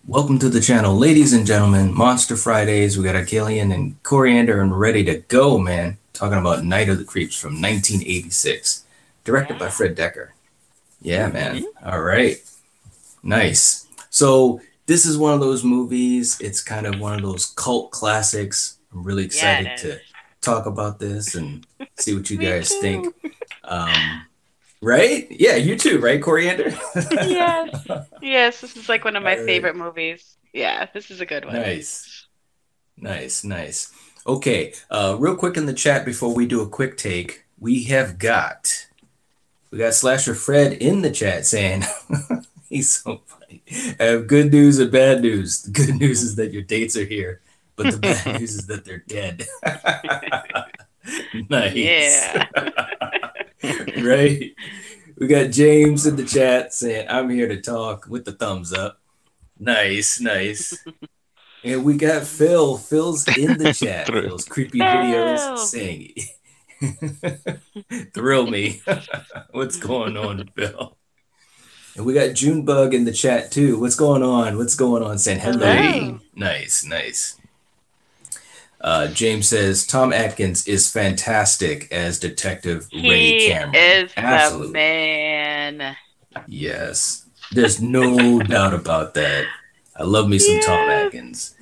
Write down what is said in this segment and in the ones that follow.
Welcome to the channel, ladies and gentlemen. Monster Fridays. We got our Killian and Coriander and ready to go, man. Talking about Night of the Creeps from 1986, directed by Fred Dekker. Yeah, man. All right. Nice. So this is one of those movies. It's kind of one of those cult classics. I'm really excited to talk about this and see what you guys think. Right? Yeah, you too, right, Coriander? Yes. Yes, this is like one of my favorite movies. Yeah, this is a good one. Nice. Nice. Okay, real quick in the chat before we do a quick take, we got Slasher Fred in the chat saying, he's so funny. I have good news and bad news. The good news is that your dates are here, but the bad news is that they're dead. Nice. Yeah. Right? We got James in the chat saying, I'm here to talk with the thumbs up. Nice. And we got Phil. Phil's in the chat. Phil's creepy videos saying, thrill me. What's going on, Phil? And we got Junebug in the chat too. What's going on? Saying hello. Nice. James says Tom Atkins is fantastic as Detective Ray Cameron. He is the man. Yes, there's no doubt about that. I love me some Tom Atkins.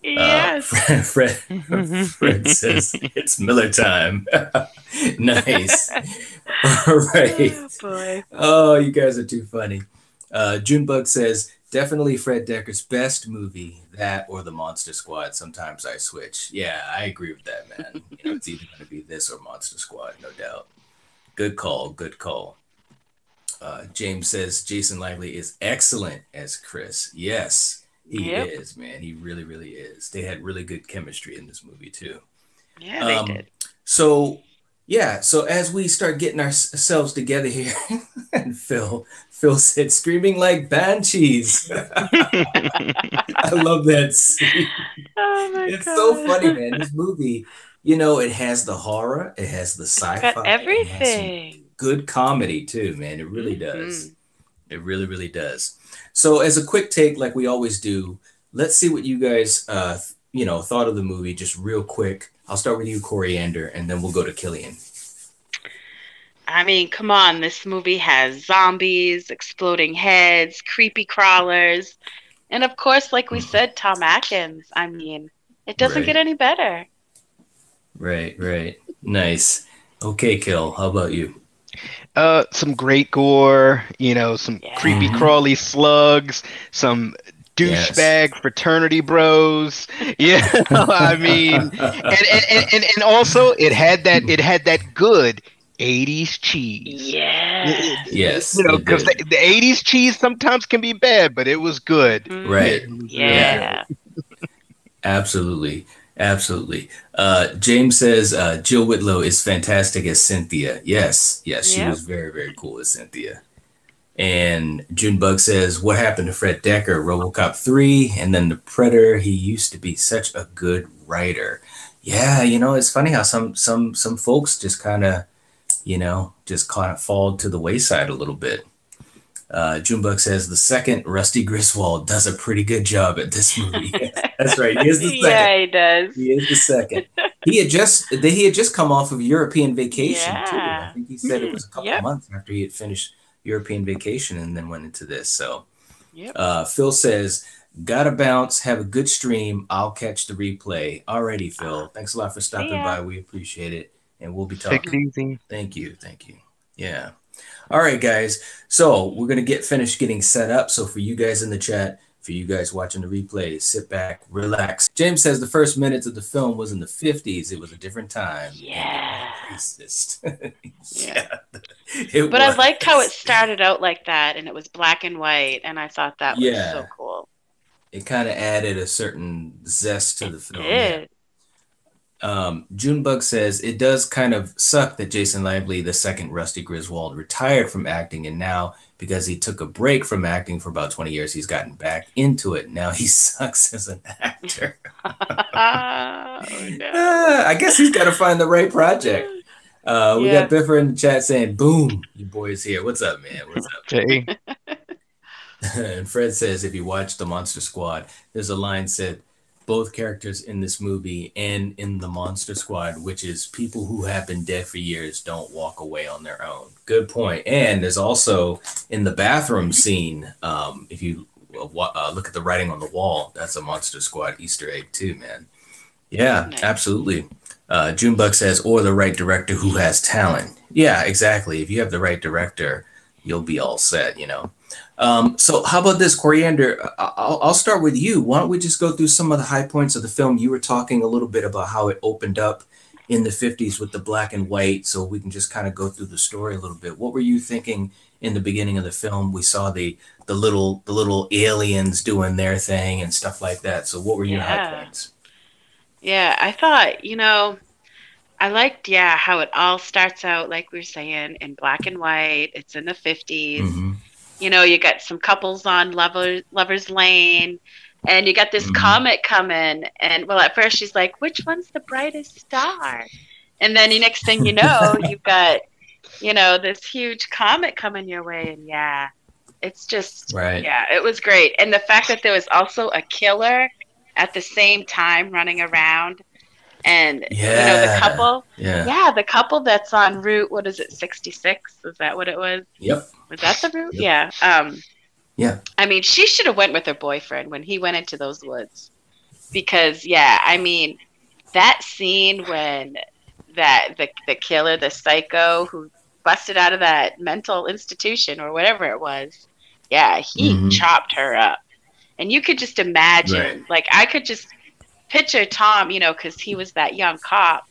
Yes. Fred says it's Miller time. Nice. All right. Oh, boy. Oh, you guys are too funny. Junebug says definitely Fred Dekker's best movie, that or The Monster Squad. Sometimes I switch. Yeah, I agree with that, man. You know, it's either going to be this or Monster Squad, no doubt. Good call. James says Jason Lively is excellent as Chris. Yes, he is, man. He really is. They had really good chemistry in this movie too. Yeah, they did. So as we start getting ourselves together here, and Phil said, screaming like banshees. I love that scene. Oh my It's God. so funny, man. This movie, you know, it has the horror, it has the sci-fi, got everything. it has good comedy too, man. It really does. It really does. So as a quick take, like we always do, let's see what you guys thought of the movie just real quick. I'll start with you, Coriander, and then we'll go to Killian. I mean, come on. This movie has zombies, exploding heads, creepy crawlers, and of course, like we said, Tom Atkins. I mean, it doesn't get any better. Right. Nice. Okay, Kill, how about you? Some great gore, some creepy crawly slugs, some douchebag fraternity bros. Yeah, I mean, and also it had that good 80s cheese. Yes. Because the 80s cheese sometimes can be bad, but it was good. Right. Yeah. Absolutely. James says Jill Whitlow is fantastic as Cynthia. Yes, she was very cool as Cynthia. And Junebug says, what happened to Fred Dekker? RoboCop 3 and then The Predator. He used to be such a good writer. Yeah, it's funny how some folks just kind of fall to the wayside a little bit. Junebug says the second Rusty Griswold does a pretty good job at this movie. That's right. He is the second. Yeah, he does. He is the second. He had just come off of European vacation too. I think he said it was a couple of months after he had finished European vacation and then went into this. So Phil says, gotta bounce, have a good stream. I'll catch the replay. Alrighty, Phil. Thanks a lot for stopping by. We appreciate it. And we'll be talking. Take it easy. Thank you. Yeah. All right, guys. So we're going to finish getting set up. So for you guys in the chat, for you guys watching the replay, sit back, relax. James says the first minutes of the film was in the 50s. It was a different time. Yeah. Racist. But I liked how it started out like that and it was black and white. And I thought that was so cool. It kind of added a certain zest to the film. It did. Junebug says it does kind of suck that Jason Lively, the second Rusty Griswold, retired from acting, and now because he took a break from acting for about 20 years, he's gotten back into it. Now he sucks as an actor. I guess he's got to find the right project. We got Biffer in the chat saying, "Boom, you boys here. What's up, man? What's up?" Hey. And Fred says, if you watch the Monster Squad, there's a line said, both characters in this movie and in the Monster Squad, which is people who have been dead for years don't walk away on their own. Good point. And there's also in the bathroom scene, if you look at the writing on the wall, that's a Monster Squad Easter egg too, man. Yeah, Nice. absolutely. Junebug says, or the right director who has talent. Yeah, exactly. If you have the right director, you'll be all set, you know. So how about this, Coriander? I'll start with you. Why don't we just go through some of the high points of the film? You were talking a little bit about how it opened up in the 50s with the black and white, so we can just kind of go through the story a little bit. What were you thinking in the beginning of the film? We saw the little aliens doing their thing and stuff like that. So what were your high Yeah. points? Yeah, I thought, I liked, how it all starts out, like we were saying, in black and white. It's in the 50s. Mm-hmm. You got some couples on Lover's Lane, and you got this Mm-hmm. comet coming. And, well, at first she's like, which one's the brightest star? And then the next thing you know, you've got, this huge comet coming your way. And it's just, Right. it was great. And the fact that there was also a killer at the same time running around. And the Yeah. couple, Yeah. the couple that's on Route, what is it, 66? Is that what it was? Yep. Was that the route? Yep. Yeah. Yeah. I mean, she should have went with her boyfriend when he went into those woods, because that scene when the killer, the psycho who busted out of that mental institution or whatever it was, he Mm-hmm. chopped her up, and you could just imagine, Right. like I could just picture Tom, because he was that young cop,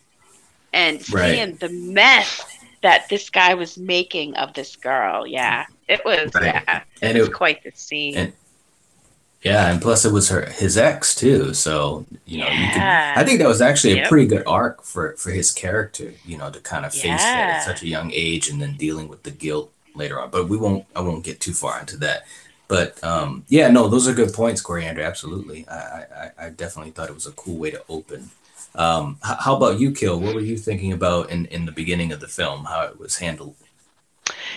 and Right. seeing the mess that this guy was making of this girl. Yeah, it was. Right. Yeah, And it was it quite the scene. and yeah, and plus it was his ex too. So, you know, you could Yeah. I think that was actually a Yep. pretty good arc for his character, you know, to kind of face that at Yeah. such a young age and then dealing with the guilt later on. But I won't get too far into that. But yeah, no, those are good points, Coriander. Absolutely. I definitely thought it was a cool way to open. How about you, Kill? What were you thinking about in the beginning of the film, how it was handled?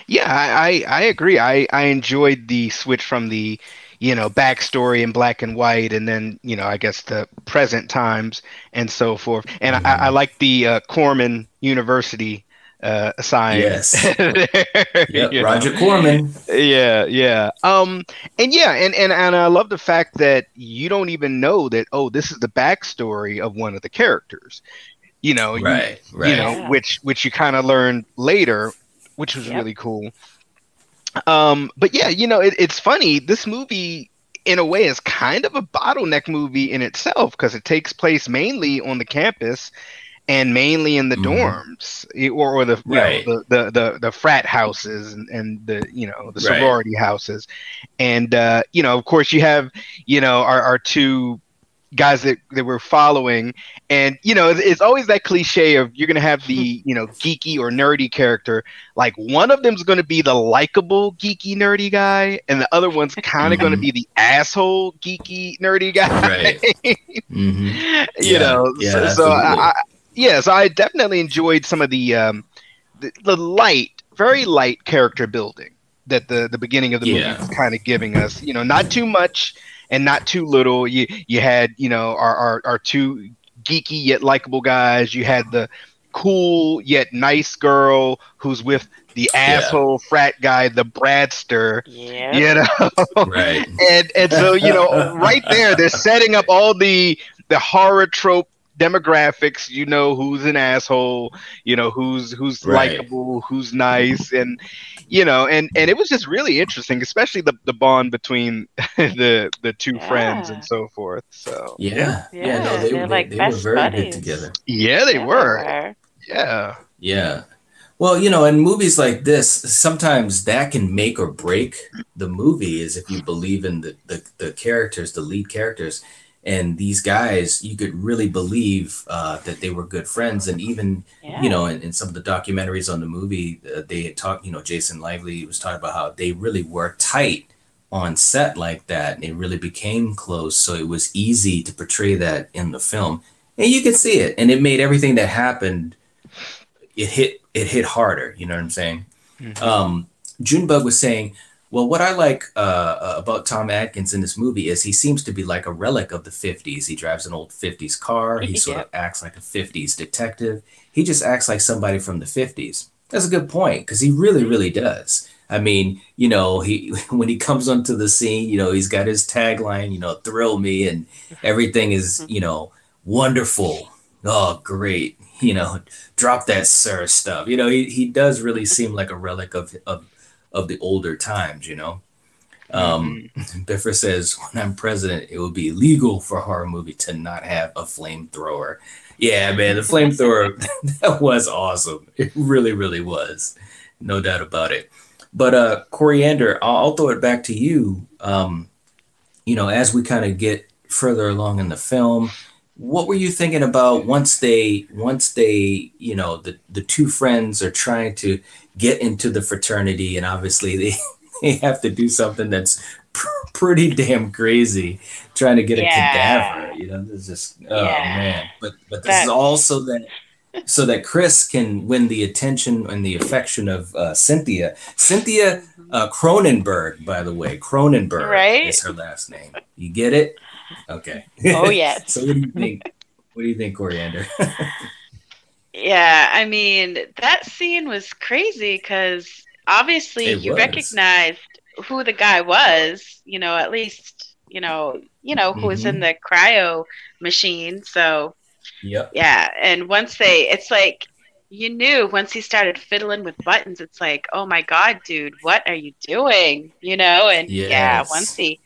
Yeah, I agree. I enjoyed the switch from the, backstory in black and white, and then, I guess the present times and so forth. And I Mhm. like the Corman University sign Yes. there. Yep. you know. Roger Corman. Yeah. And I love the fact that you don't even know that, oh, this is the backstory of one of the characters. Right. Right. Yeah. Which you kind of learn later, which was Yep. really cool. But yeah, it's funny. This movie, in a way, is kind of a bottleneck movie in itself, because it takes place mainly on the campus and mainly in the Mhm. dorms, or the Right. the frat houses, and the Right. sorority houses. And of course, you have our two guys that we're following, and it's always that cliche of, you're gonna have the geeky or nerdy character. Like, one of them's gonna be the likable geeky nerdy guy, and the other one's kind of gonna Mhm. be the asshole geeky nerdy guy. Right. hmm you Yeah. so, Yeah. so Absolutely. so I definitely enjoyed some of the light, very light character building that the beginning of the movie Yeah. was kind of giving us. Not too much and not too little. You had our two geeky yet likable guys. You had the cool yet nice girl who's with the Yeah. asshole frat guy, the Bradster. Yep. You know, Right. and so right there, they're setting up all the horror trope demographics. Who's an asshole, who's Right. likable, who's nice, and and it was just really interesting, especially the bond between the two friends and Yeah. so forth. So Yeah. Yeah. No, Yeah. They're like they were best very good buddies. together. yeah, they Yeah, were. they were. Yeah. Yeah. Well, you know, in movies like this, sometimes that can make or break the movie, is if you believe in the characters, the lead characters. And these guys, you could really believe that they were good friends. And even, Yeah. you know, in some of the documentaries on the movie, they had talked, you know, Jason Lively was talking about how they really were tight on set like that. And they really became close. So it was easy to portray that in the film. And you could see it. And it made everything that happened, it hit harder. You know what I'm saying? Mhm. Junebug was saying, Well, what I like about Tom Atkins in this movie is he seems to be like a relic of the 50s. He drives an old 50s car. He sort of Yep. acts like a 50s detective. He just acts like somebody from the 50s. That's a good point because he really, really does. I mean, he when he comes onto the scene, he's got his tagline, thrill me, and everything is, wonderful. Oh, great. Drop that sir stuff. He does really seem like a relic of the older times. Hmm. Biffer says, when I'm president, it will be illegal for a horror movie to not have a flamethrower. Yeah, man, the flamethrower, that was awesome. It really, really was. No doubt about it. But Coriander, I'll throw it back to you. As we kind of get further along in the film, what were you thinking about once they, the two friends are trying to get into the fraternity, and obviously they they have to do something that's pretty damn crazy, trying to get a Yeah. cadaver. This is just, oh Yeah. man. But this is That's also so that Chris can win the attention and the affection of Cynthia. Cynthia mhm. Cronenberg, by the way. Cronenberg Right? is her last name. You get it? Okay. Oh So yes. what do you think? What do you think, Coriander? Yeah, I mean, that scene was crazy because obviously It you was. recognized who the guy was, at least, who was in Hmm. the cryo machine. So, Yep. yeah, and it's like you knew once he started fiddling with buttons, it's like, "Oh my God, dude, what are you doing?" And yeah, once Yes. he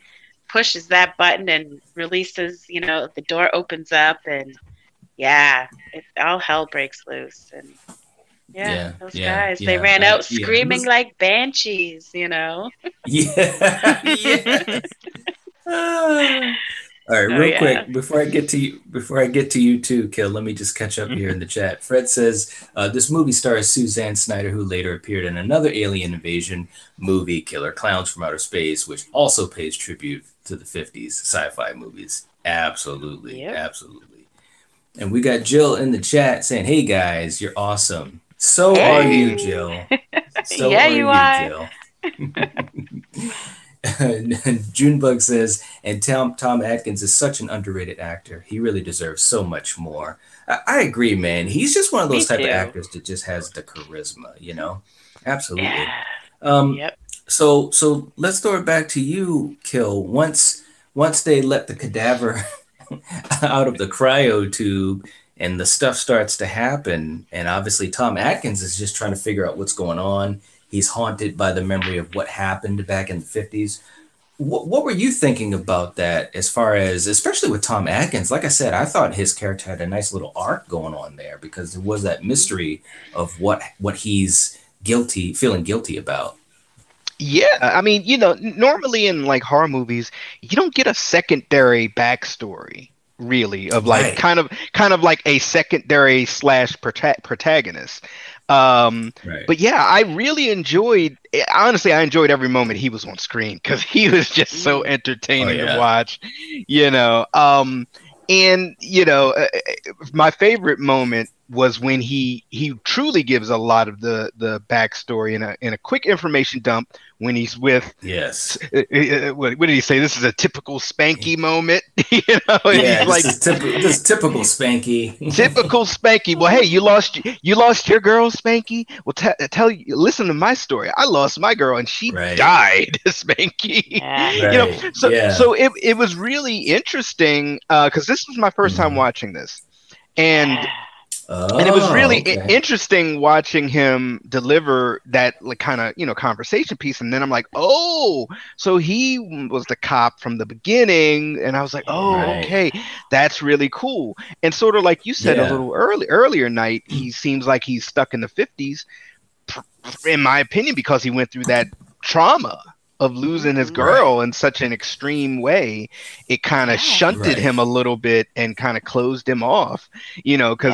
pushes that button and releases, the door opens up and yeah, all hell breaks loose. And yeah, Yeah. those Yeah. guys, they Yeah. ran out Yeah. It screaming was. like banshees. Yeah. Yeah. Ah. All right, Oh real yeah. quick, before I get to you too, Kill, let me just catch up here in the chat. Fred says this movie stars Suzanne Snyder, who later appeared in another alien invasion movie, Killer Clowns from Outer Space, which also pays tribute to the 50s sci-fi movies. Absolutely, Yep. absolutely. And we got Jill in the chat saying, "Hey guys, you're awesome." So are you, Hey. Jill. So Yeah, are you you, are. Jill. Junebug says, and Tom Atkins is such an underrated actor. He really deserves so much more. I agree, man. He's just one of those Me type of too. actors that just has the charisma. Absolutely. Yeah. Um, Yep. so let's throw it back to you, Kill. Once they let the cadaver out of the cryo tube and the stuff starts to happen, and obviously Tom Atkins is just trying to figure out what's going on. He's haunted by the memory of what happened back in the 50s. What were you thinking about that as far as, especially with Tom Atkins? Like I said, I thought his character had a nice little arc going on there because there was that Mhm. mystery of what he's feeling guilty about. Yeah, I mean, normally in like horror movies, you don't get a secondary backstory really of like Right, kind of like a secondary slash protagonist. Um, right. but yeah, I really enjoyed, honestly, I enjoyed every moment he was on screen because he was just so Mm. Oh entertaining to yeah. watch, you know. And my favorite moment was when he truly gives a lot of the backstory in a quick information dump when he's with Yes. what did he say? This is a typical Spanky moment, and Yeah, he's this like, is typical Spanky. typical Spanky. Well, hey, you lost your girl, Spanky. Well, tell you, listen to my story. I lost my girl, and she Right. died, Spanky. Yeah. Right. So Yeah. so it was really interesting because this was my first time Mhm. watching this, and Yeah. and it was Oh, really okay. interesting watching him deliver that like kind of conversation piece, and then I'm like, oh, so he was the cop from the beginning, and I was like, oh, Yeah. Right. okay, that's really cool. And sort of like you said a Yeah. little earlier night, he seems like he's stuck in the 50s, in my opinion, because he went through that trauma of losing his Hmm. Right. girl in such an extreme way. It kind of Yeah. shunted Right. him a little bit and kind of closed him off, because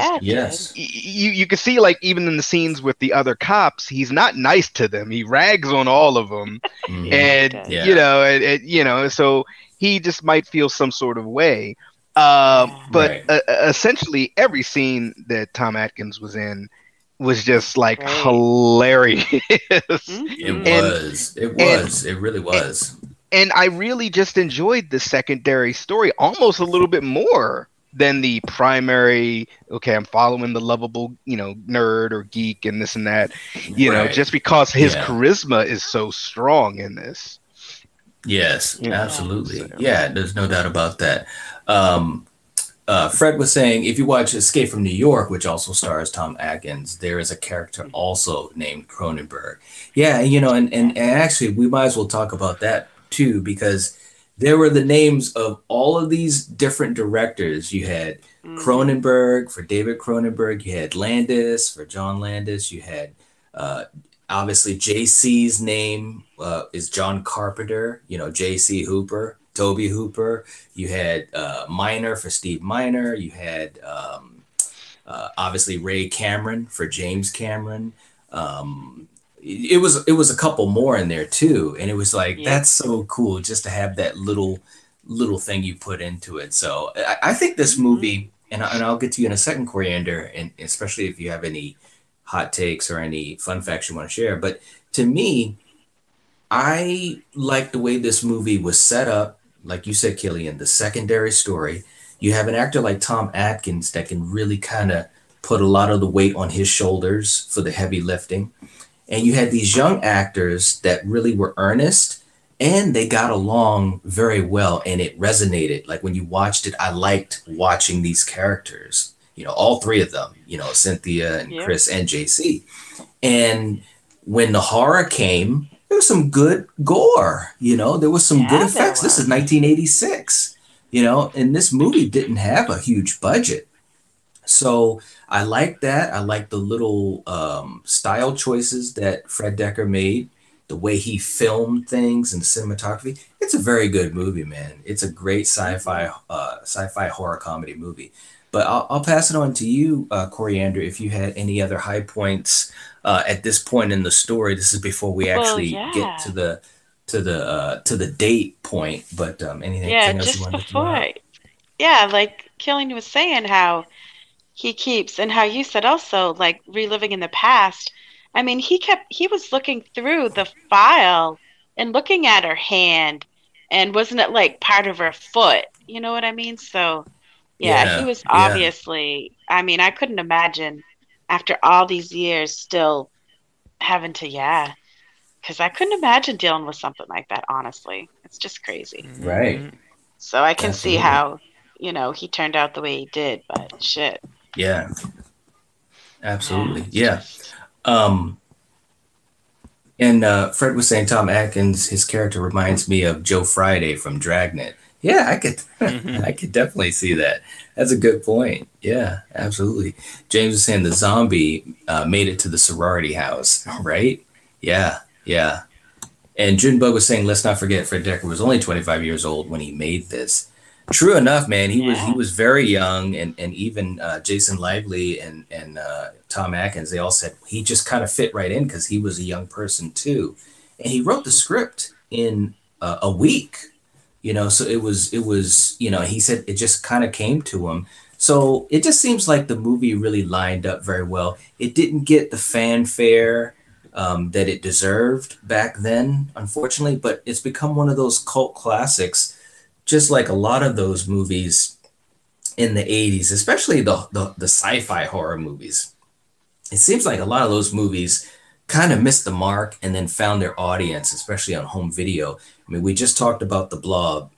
Yeah, it did. Yes. you can see, like, even in the scenes with the other cops, he's not nice to them. He rags on all of them, Yeah, Hmm. he and does. Yeah. so he just might feel some sort of way. Yeah. But Right. essentially, every scene that Tom Atkins was in, was just like Right. hilarious. It really was. And I really just enjoyed the secondary story almost a little bit more than the primary. Okay, I'm following the lovable, nerd or geek and this and that, Right. just because his Yeah. charisma is so strong in this. Yes, Yeah. absolutely. So- Yeah, there's no doubt about that. Fred was saying, if you watch Escape from New York, which also stars Tom Atkins, there is a character also named Cronenberg. Yeah, and actually, we might as well talk about that too, because there were the names of all of these different directors. You had Cronenberg for David Cronenberg, you had Landis for John Landis, you had obviously JC's name is John Carpenter, JC Hooper, Toby Hooper. You had Miner for Steve Miner. You had obviously Ray Cameron for James Cameron. It was a couple more in there too, and it was like that's so cool just to have that little thing you put into it. So I think this movie, and I'll get to you in a second, Coriander, and especially if you have any hot takes or any fun facts you want to share. But to me, I like the way this movie was set up. Like you said, Killian, the secondary story. You have an actor like Tom Atkins that can really kind of put a lot of the weight on his shoulders for the heavy lifting. And you had these young actors that really were earnest and they got along very well and it resonated. Like when you watched it, I liked watching these characters, all three of them, Cynthia and Chris and JC. And when the horror came, there was some good gore, there was some good effects. This is 1986, and this movie didn't have a huge budget. So I like that. I like the little style choices that Fred Dekker made, the way he filmed things and cinematography. It's a very good movie, man. It's a great sci-fi horror comedy movie. But I'll pass it on to you, Coriander, if you had any other high points at this point in the story. This is before we actually get to the date point. But anything else you wanted to throw out? Yeah, like Killian was saying, how he keeps, and how you said also, like reliving in the past. I mean, he was looking through the file and looking at her hand, and wasn't it like part of her foot? You know what I mean? So. Yeah, he was obviously, I mean, I couldn't imagine after all these years still having to, because I couldn't imagine dealing with something like that, honestly. It's just crazy. Right. So I can see how, he turned out the way he did, but shit. Yeah. Absolutely. And Fred was saying Tom Atkins, his character reminds me of Joe Friday from Dragnet. Yeah, I could I could definitely see that. That's a good point. Yeah, absolutely. James was saying the zombie made it to the sorority house, right? Yeah. And Junebug was saying, let's not forget Fred Dekker was only 25 years old when he made this. True enough, man. He was very young, and even Jason Lively and Tom Atkins, they all said he just kind of fit right in because he was a young person too, and he wrote the script in a week. So it was, he said it just kind of came to him. So it just seems like the movie really lined up very well. It didn't get the fanfare that it deserved back then, unfortunately, but it's become one of those cult classics, just like a lot of those movies in the 80s, especially the sci-fi horror movies. It seems like a lot of those movies kind of missed the mark and then found their audience, especially on home video. I mean, we just talked about The Blob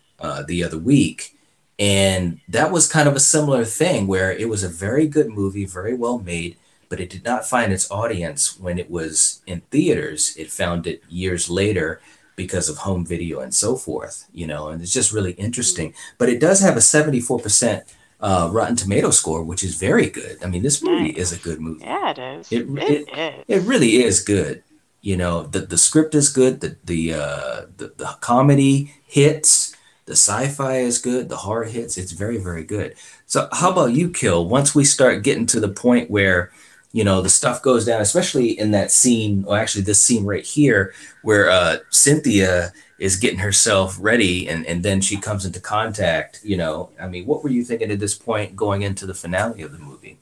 the other week, and that was kind of a similar thing where it was a very good movie, very well made, but it did not find its audience when it was in theaters. It found it years later because of home video and so forth, and it's just really interesting. But it does have a 74% Rotten Tomato score, which is very good. I mean, this movie is a good movie. Yeah, it is. It really is good. The script is good. The comedy hits. The sci-fi is good. The horror hits. It's very, very good. So how about you, Kill? Once we start getting to the point where, the stuff goes down, especially in that scene, or actually this scene right here, where Cynthia is getting herself ready and then she comes into contact, I mean, what were you thinking at this point going into the finale of the movie?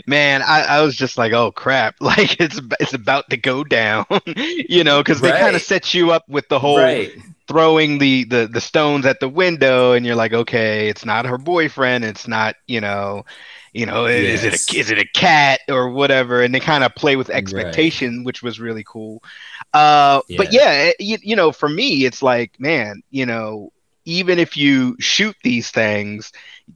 Man, I was just like, oh crap, like it's about to go down, because they kind of Right. set you up with the whole Right. throwing the stones at the window, and you're like, okay, it's not her boyfriend, it's not, Yes. is it a cat or whatever, and they kind of play with Right. expectation, which was really cool. But Yeah. yeah, for me, it's like, man, even if you shoot these things,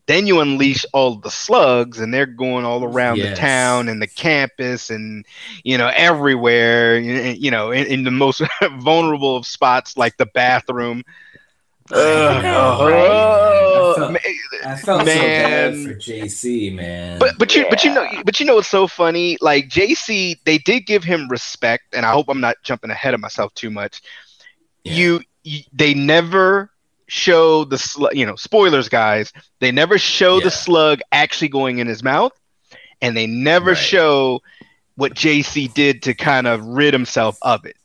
then you unleash all the slugs, and they're going all around the Yes. town and the campus, and everywhere. In the most vulnerable of spots, like the bathroom. I know, Right? man. I felt so bad for Man. JC, But man. but you but you know Yeah. but you know what's so funny? Like JC, they did give him respect, and I hope I'm not jumping ahead of myself too much. Yeah. They never show the slug, spoilers, guys. They never show the Yeah. slug actually going in his mouth, and they never Right. show what JC did to kind of rid himself of it.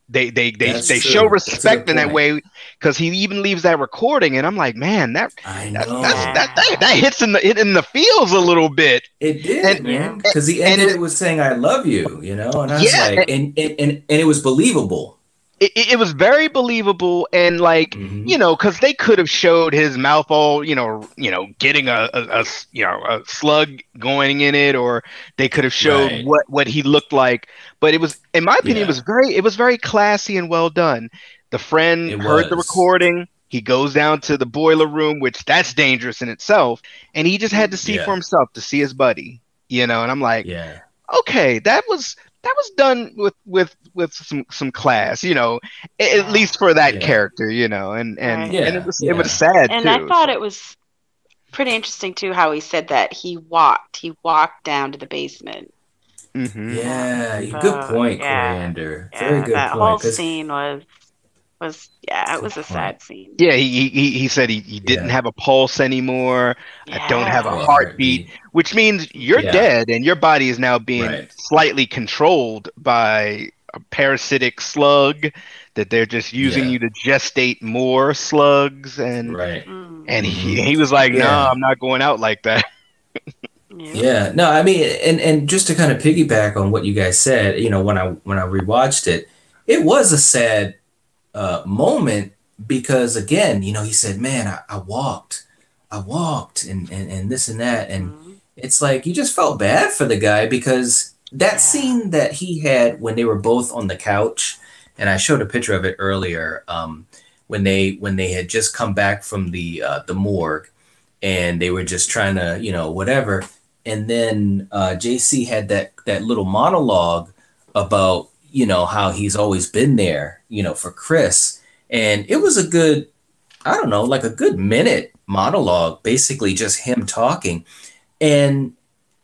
That's They show true. That's a good respect in that point. way, because he even leaves that recording, and I'm like, man, I that know. Yeah. that hits in the feels a little bit, It and did, man. Yep. Because he and ended it it with saying "I love you," and I was yeah, like, and it was believable. it was very believable, and like, Hmm. because they could have showed his mouth all, getting a slug going in it, or they could have showed Right. what he looked like. But it was, in my opinion, Yeah. it was very classy and well done. The friend It heard the was. recording. He goes down to the boiler room, which that's dangerous in itself, and he just had to see for Yeah. himself, to see his buddy. And I'm like, Yeah. okay, that was done with some class, at Yeah. least for that Yeah. character, and Right. Yeah. it was Yeah. sad And I too. thought it was pretty interesting too how he said that he walked. He walked down to the basement. Hmm. That Yeah. Good so point, yeah. Coriander. Very Yeah. good That whole point. Because scene was yeah, it good was a point. sad scene. Yeah, he said he didn't Yeah. have a pulse anymore. I don't have a Or a Yeah. heartbeat, heartbeat. which means you're Yeah. dead, and your body is now being Right. slightly controlled by a parasitic slug, that they're just using Yeah. you to gestate more slugs, and Right. Mm. and Hmm. he was like, no, Yeah. I'm not going out like that. Yep. Yeah, no, I mean, and just to kind of piggyback on what you guys said, when I rewatched it, it was a sad moment because again, he said, "Man, I walked, and this and that," and Mhm. it's like you just felt bad for the guy because that Yeah. scene that he had when they were both on the couch, and I showed a picture of it earlier, when they had just come back from the morgue, and they were just trying to, whatever. And then JC had that little monologue about, how he's always been there, for Chris. And it was a good, I don't know, like a good minute monologue, basically just him talking. And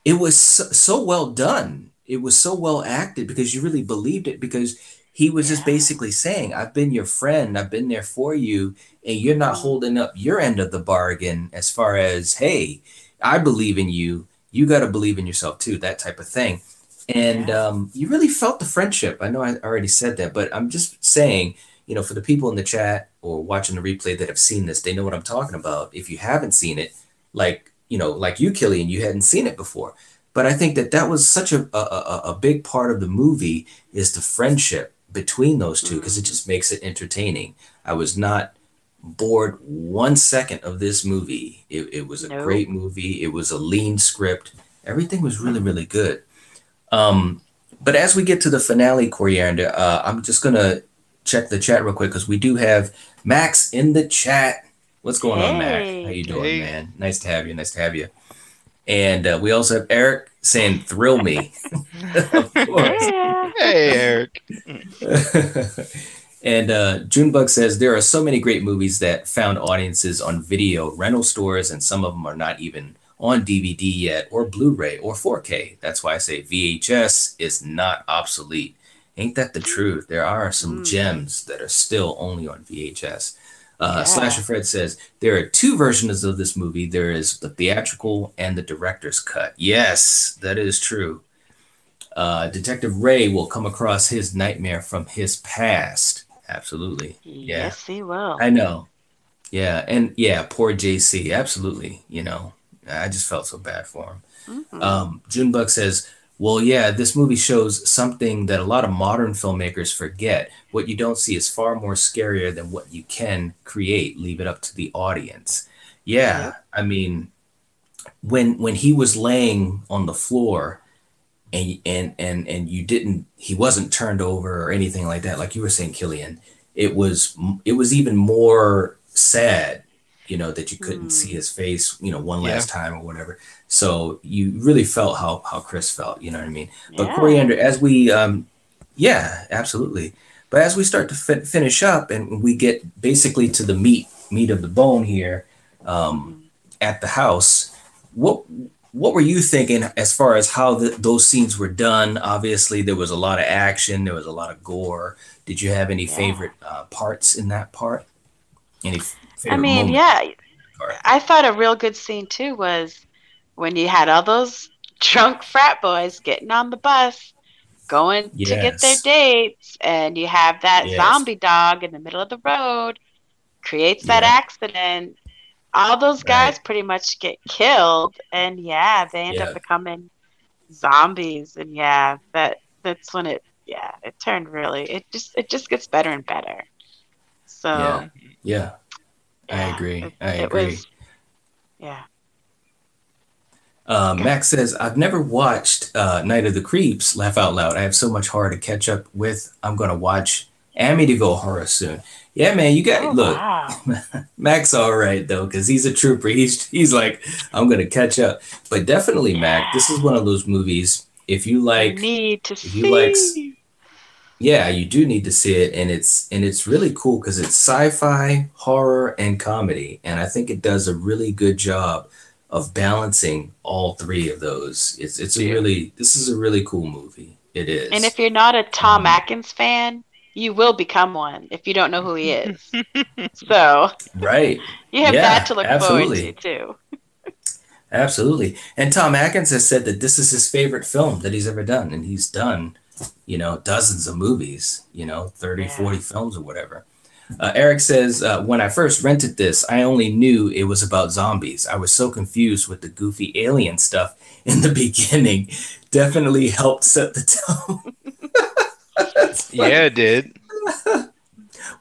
it was so well done. It was so well acted because you really believed it because he was just Yeah. basically saying, I've been your friend, I've been there for you, and you're not Mm. holding up your end of the bargain as far as, hey, I believe in you. You got to believe in yourself too, that type of thing. And Yeah. you really felt the friendship. I know I already said that, but I'm just saying, for the people in the chat or watching the replay that have seen this, they know what I'm talking about. If you haven't seen it, like you, Killian, you hadn't seen it before. But I think that was such a big part of the movie is the friendship between those two because it Mm. just makes it entertaining. I was not bored 1 second of this movie. It was a Nope. great movie. It was a lean script. Everything was really, really good. Um, but as we get to the finale, Coriander, I'm just gonna check the chat real quick because we do have Max in the chat. What's going on, Mac? How Hey. you doing, Hey, man? Nice to have you. Nice to have you. And we also have Eric saying "Thrill me," of course. Yeah. hey, Eric. And Junebug says there are so many great movies that found audiences on video rental stores, and some of them are not even on DVD yet, or Blu-ray, or 4K. That's why I say VHS is not obsolete. Ain't that the truth? There are some Mm. gems that are still only on VHS. Slasher Yeah. Fred says there are two versions of this movie. There is the theatrical and the director's cut. Yes, that is true. Detective Ray will come across his nightmare from his past. Absolutely. Yeah, Yes, he will. I know. Yeah, and yeah, poor JC. Absolutely. I just felt so bad for him. Mm-hmm. Junebug says, well, yeah, this movie shows something that a lot of modern filmmakers forget. What you don't see is far more scarier than what you can create. Leave it up to the audience. Yeah, Yep. I mean, when he was laying on the floor and you didn't, he wasn't turned over or anything like that, like you were saying, Killian, it was even more sad, that you couldn't see his face, one Yeah. last time or whatever. So you really felt how Chris felt, you know what I mean? But Yeah. Coriander, as we yeah, absolutely. But as we start to finish up and we get basically to the meat of the bone here, um, Mm-hmm. at the house, what what were you thinking as far as how those scenes were done? Obviously, there was a lot of action, there was a lot of gore. Did you have any Yeah. favorite parts in that part? Any I favorite mean, moment yeah, in that part? I thought a real good scene too was when you had all those drunk frat boys getting on the bus, going to get their Yes, dates, and you have that yes, zombie dog in the middle of the road, creates that yeah, accident. All those guys right, pretty much get killed, and yeah, they end up yeah, becoming zombies, and yeah, that's when it turned really it just gets better and better. yeah, So yeah. I yeah, agree. I it agree. was yeah. Max says, I've never watched Night of the Creeps, laugh out loud. I have so much horror to catch up with. I'm going to watch Amityville Horror soon. Yeah, man, you got, Oh look, wow. Max all right, though, because he's a trooper. He's like, I'm going to catch up. But definitely, Mac, Yeah. this is one of those movies, You need to if you like, see. yeah, you do need to see it. And it's really cool because it's sci-fi, horror, and comedy. And I think it does a really good job of balancing all three of those. This is a really cool movie. It And if is. you're not a Tom Um, Atkins fan, you will become one if you don't know who he is. So right. you have that Yeah, to look forward to absolutely. too. Absolutely. And Tom Atkins has said that this is his favorite film that he's ever done. And he's done, dozens of movies, 30, Yeah. 40 films or whatever. Eric says, when I first rented this, I only knew it was about zombies. I was so confused with the goofy alien stuff in the beginning. Definitely helped set the tone. That's Yeah, funny. it did.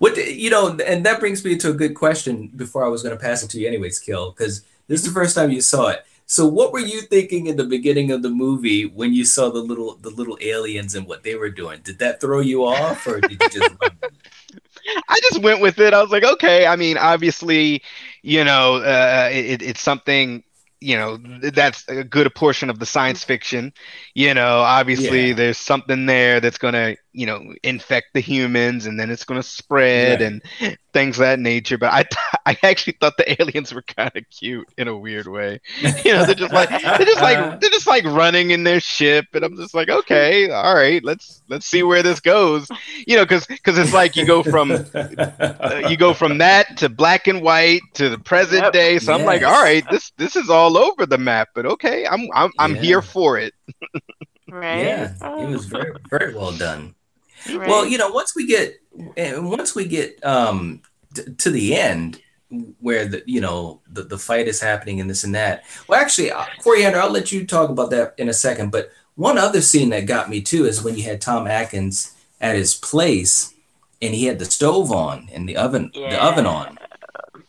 And that brings me to a good question before I was going to pass it to you anyways, Kill, because this is the first time you saw it. So what were you thinking in the beginning of the movie when you saw the little aliens and what they were doing? Did that throw you off or did you just run with I just went with it. I was like, okay. I mean, obviously, it's something, that's a good portion of the science fiction. it? Obviously, Yeah, there's something there that's going to, infect the humans and then it's going to spread right. and things of that nature. But I actually thought the aliens were kind of cute in a weird way. They're just like running in their ship, and I'm just like, okay, all right, let's see where this goes. Because it's like you go from that to black and white to the present Yep. day. So I'm like, all Yes. right, this is all over the map, but okay, I'm here Yeah. for it. Right. Yeah. It Oh, was very, very well done. Well, right. once we get to the end where the fight is happening and this and that. Well, actually, Coriander, I'll let you talk about that in a second. But one other scene that got me too is when you had Tom Atkins at his place and he had the stove on and the oven Yeah. on,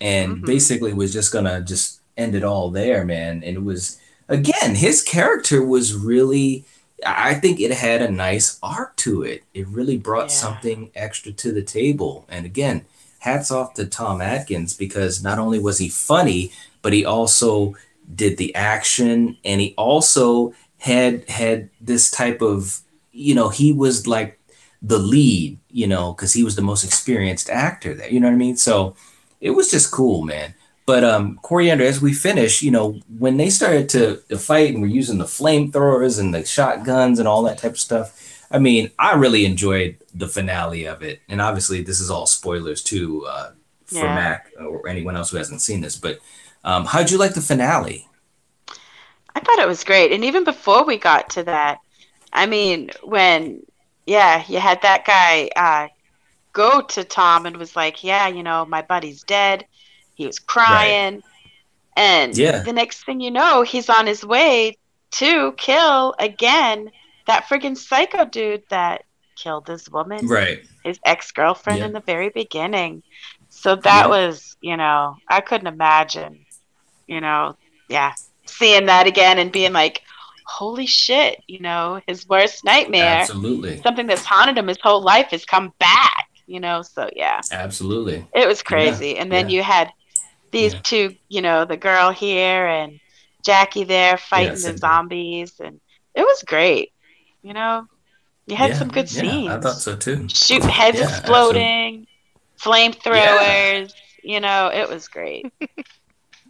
and Mhm. basically was just gonna just end it all there, man. And it was, again, his character was really, I think it had a nice arc to it. It really brought Yeah. something extra to the table. And again, hats off to Tom Atkins because not only was he funny, but he also did the action and he also had this type of, he was like the lead, because he was the most experienced actor there. You know what I mean? So it was just cool, man. But Coriander, as we finish, when they started to fight and were using the flamethrowers and the shotguns and all that type of stuff, I mean, I really enjoyed the finale of it. And obviously, this is all spoilers too for Yeah. Mac or anyone else who hasn't seen this. But how'd you like the finale? I thought it was great. And even before we got to that, I mean, when yeah, you had that guy go to Tom and was like, "Yeah, my buddy's dead." He was Right. crying. And Yeah. the next thing you know, he's on his way to kill again that friggin' psycho dude that killed his woman, Right. his ex-girlfriend in Yep. the very beginning. So that Yep. was, I couldn't imagine, yeah, seeing that again and being like, holy shit, his worst nightmare, Absolutely. something that's haunted him his whole life has come back, so yeah, Absolutely. it was Yeah. crazy. And then Yeah. you had these Yeah. two, the girl here and Jackie there Yeah. fighting the Cynthia. zombies, and it was great. You know, you had Yeah. some good Yeah. I thought scenes, so too. shooting heads Yeah. Absolutely. exploding, Yeah. flamethrowers. It was great.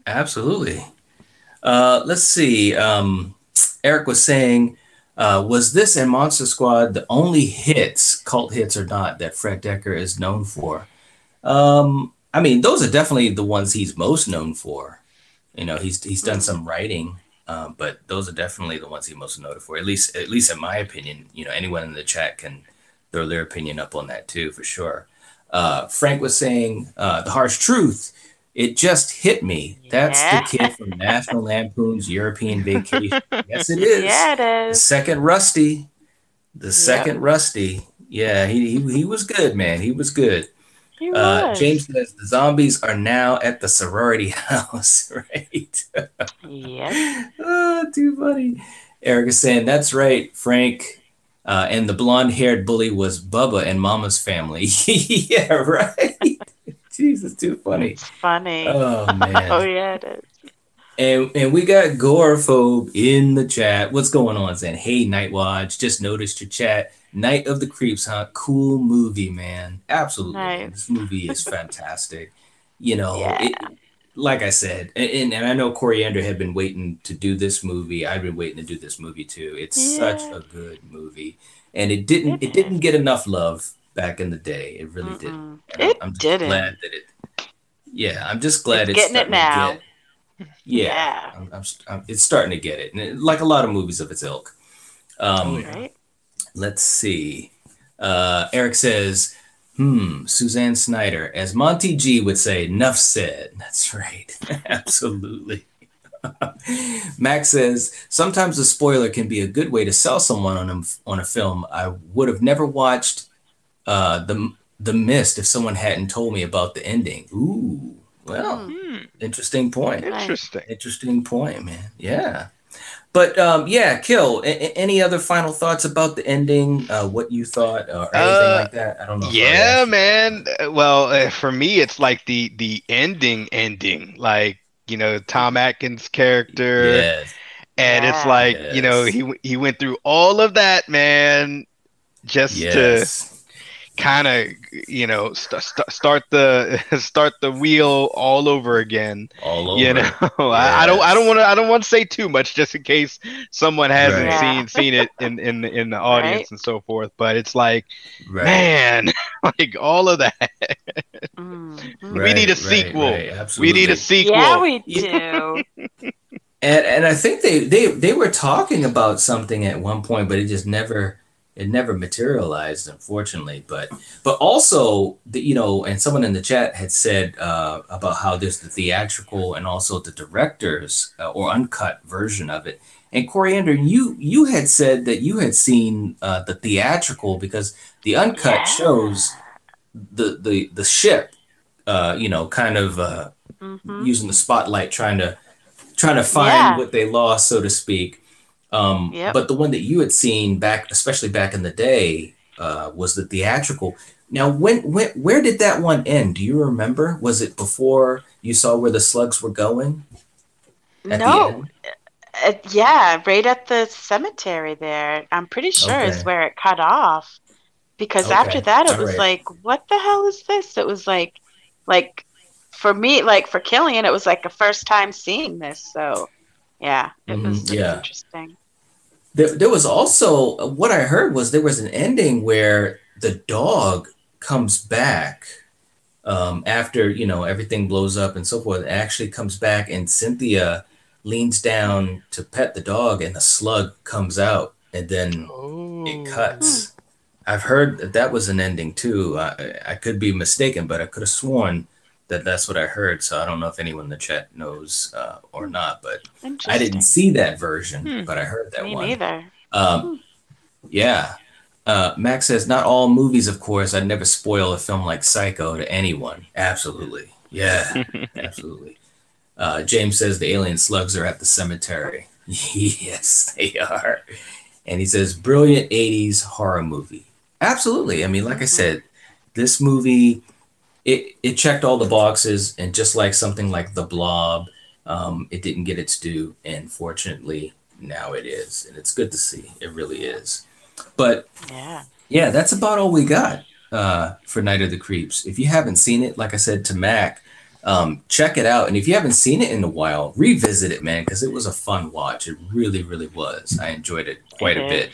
Absolutely. Let's see. Eric was saying, was this and Monster Squad the only hits, cult hits or not, that Fred Dekker is known for? I mean, those are definitely the ones he's most known for. He's done some writing, but those are definitely the ones he's most noted for. At least in my opinion. Anyone in the chat can throw their opinion up on that too, for sure. Frank was saying, the harsh truth. It just hit me. That's the Yeah. kid from National Lampoon's European Vacation. Yes, it is. Yeah, it The is. second Rusty. The Yep. second Rusty. Yeah, he was good, man. He was good. He was. James says the zombies are now at the sorority house, right? Yep. Oh, too funny. Eric is saying, that's right, Frank. And the blonde-haired bully was Bubba and Mama's Family. Yeah, right. Jesus, too funny. It's funny. Oh, man. Oh, yeah, it is. And we got Gorophobe in the chat. What's going on, saying, hey, Nightwatch, just noticed your chat. Night of the Creeps, huh? Cool movie, man. Absolutely. Nice. Man. This movie is fantastic. Yeah. Like I said, and I know Coriander had been waiting to do this movie. I've been waiting to do this movie too. It's such a good movie. And it didn't get enough love back in the day. It really didn't. And I'm just didn't. glad that I'm just glad It's getting it now. Yeah. It's starting to get it. And like a lot of movies of its ilk. Right? Let's see. Eric says, Suzanne Snyder, as Monty G would say, enough said. That's right. Absolutely. Max says, sometimes a spoiler can be a good way to sell someone on a film. I would have never watched the Mist if someone hadn't told me about the ending. Ooh, well, interesting point. Interesting point, man. Yeah. But Kill, any other final thoughts about the ending? What you thought or anything like that? I don't know. Yeah, man. Well, for me, it's like the ending. Like, Tom Atkins' character. Yes. And it's like, he went through all of that, man, just to kind of, start the wheel all over again. All over. I don't want to say too much just in case someone hasn't seen it in the audience and so forth. But it's like, man, like all of that. We need a sequel. We need a sequel. Yeah, we do. And I think they were talking about something at one point, but it never materialized, unfortunately. But also, and someone in the chat had said about how there's the theatrical and also the director's or uncut version of it. And Coriander, you had said that you had seen the theatrical because the uncut shows the ship, kind of using the spotlight, trying to find what they lost, so to speak. But the one that you had seen especially back in the day, was the theatrical. Now, where did that one end? Do you remember? Was it before you saw where the slugs were going? No. Yeah, right at the cemetery there. I'm pretty sure is where it cut off. Because after that, it was like, what the hell is this? It was like for me, like for Killian, it was like a first time seeing this. So, yeah, it was interesting. There was also, what I heard was there was an ending where the dog comes back after, everything blows up and so forth. It actually comes back and Cynthia leans down to pet the dog and the slug comes out and then it cuts. I've heard that was an ending too. I could be mistaken, but I could have sworn That's what I heard. So I don't know if anyone in the chat knows or not, but I didn't Interesting. see that version, but I heard that Me one. neither. Yeah. Max says, not all movies, of course. I'd never spoil a film like Psycho to anyone. Absolutely. Yeah, absolutely. James says the alien slugs are at the cemetery. Yes, they are. And he says, brilliant 80s horror movie. Absolutely. I mean, like I said, this movie, it checked all the boxes, and just like something like The Blob, it didn't get its due, and fortunately, now it is. And it's good to see. It really is. But yeah, that's about all we got for Night of the Creeps. If you haven't seen it, like I said to Mac, check it out. And if you haven't seen it in a while, revisit it, man, because it was a fun watch. It really, really was. I enjoyed it quite a bit.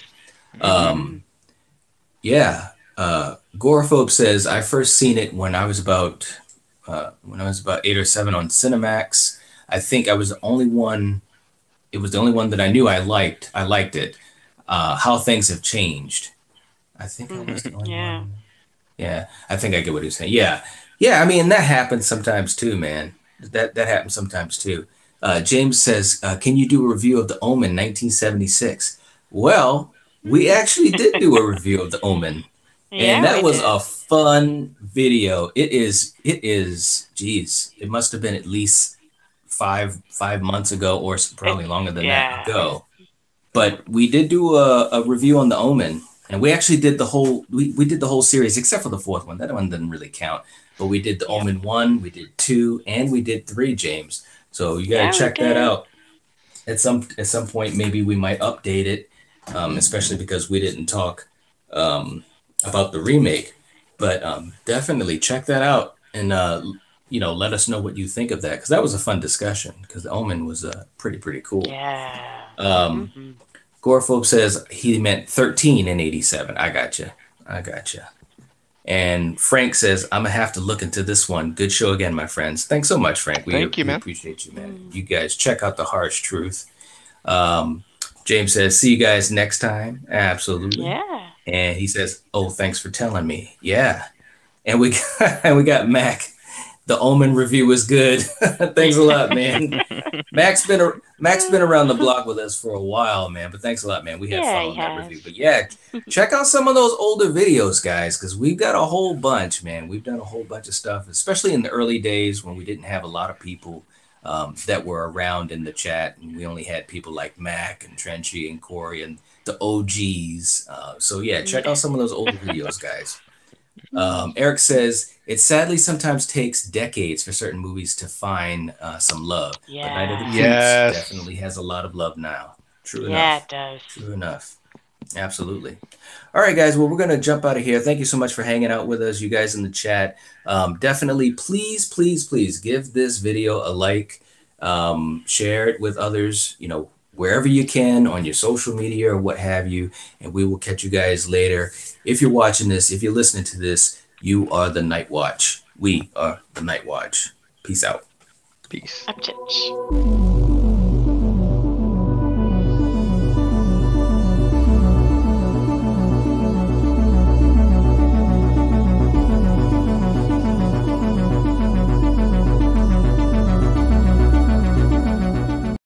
Yeah. Gorophobe says, I first seen it when I was about 8 or 7 on Cinemax. I think I was the only one. It was the only one that I knew I liked. I liked it. How Things Have Changed. I think I was the only one. Yeah, I think I get what he's saying. Yeah. Yeah, I mean, that happens sometimes too, man. That happens sometimes too. James says, can you do a review of The Omen 1976? Well, we actually did do a review of The Omen. And that was a fun video. It is, geez, it must have been at least five months ago, or probably longer than that ago. But we did do a review on The Omen, and we actually did the whole we did the whole series except for the 4th one. That one didn't really count. But we did The Omen 1, we did 2, and we did 3, James. So you gotta check that out. At some point, maybe we might update it, especially because we didn't talk about the remake. But definitely check that out, and let us know what you think of that, because that was a fun discussion, because The Omen was pretty cool. Yeah. Gorephobe says he meant 13 in 87. I gotcha. And Frank says, I'm gonna have to look into this one. Good show again, my friends. Thanks so much, Frank. Thank you, man. We appreciate you, man. You guys check out The Harsh Truth. James says, see you guys next time. Absolutely. Yeah. And he says, oh, thanks for telling me. Yeah. And we got Mac. The Omen review was good. Thanks a lot, man. Mac's been around the block with us for a while, man. But thanks a lot, man. We had fun on that review. But yeah, check out some of those older videos, guys, because we've got a whole bunch, man. We've done a whole bunch of stuff, especially in the early days when we didn't have a lot of people that were around in the chat, and we only had people like Mac and Trenchy and Corey and the OGs. So yeah, check out some of those older videos, guys. Eric says, it sadly sometimes takes decades for certain movies to find some love. Yeah. But Night of the Creeps definitely has a lot of love now. True enough. Yeah, it does. True enough. Absolutely. All right, guys. Well, we're going to jump out of here. Thank you so much for hanging out with us, you guys in the chat. Definitely, please give this video a like. Share it with others, wherever you can, on your social media or what have you. And we will catch you guys later. If you're watching this, if you're listening to this, you are the Night Watch. We are the Night Watch. Peace out. Peace. Up,